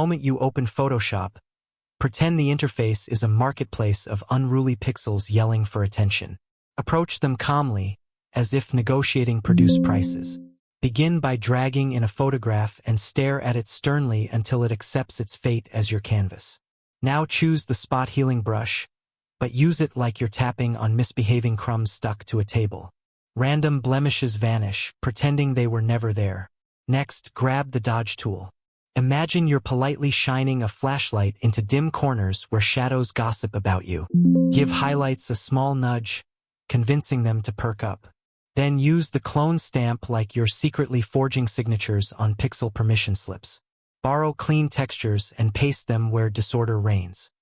moment you open Photoshop, pretend the interface is a marketplace of unruly pixels yelling for attention. Approach them calmly, as if negotiating produce prices. Begin by dragging in a photograph and stare at it sternly until it accepts its fate as your canvas. Now choose the spot healing brush, but use it like you're tapping on misbehaving crumbs stuck to a table. Random blemishes vanish, pretending they were never there. Next, grab the dodge tool. Imagine you're politely shining a flashlight into dim corners where shadows gossip about you. Give highlights a small nudge, convincing them to perk up. Then use the clone stamp like you're secretly forging signatures on pixel permission slips. Borrow clean textures and paste them where disorder reigns.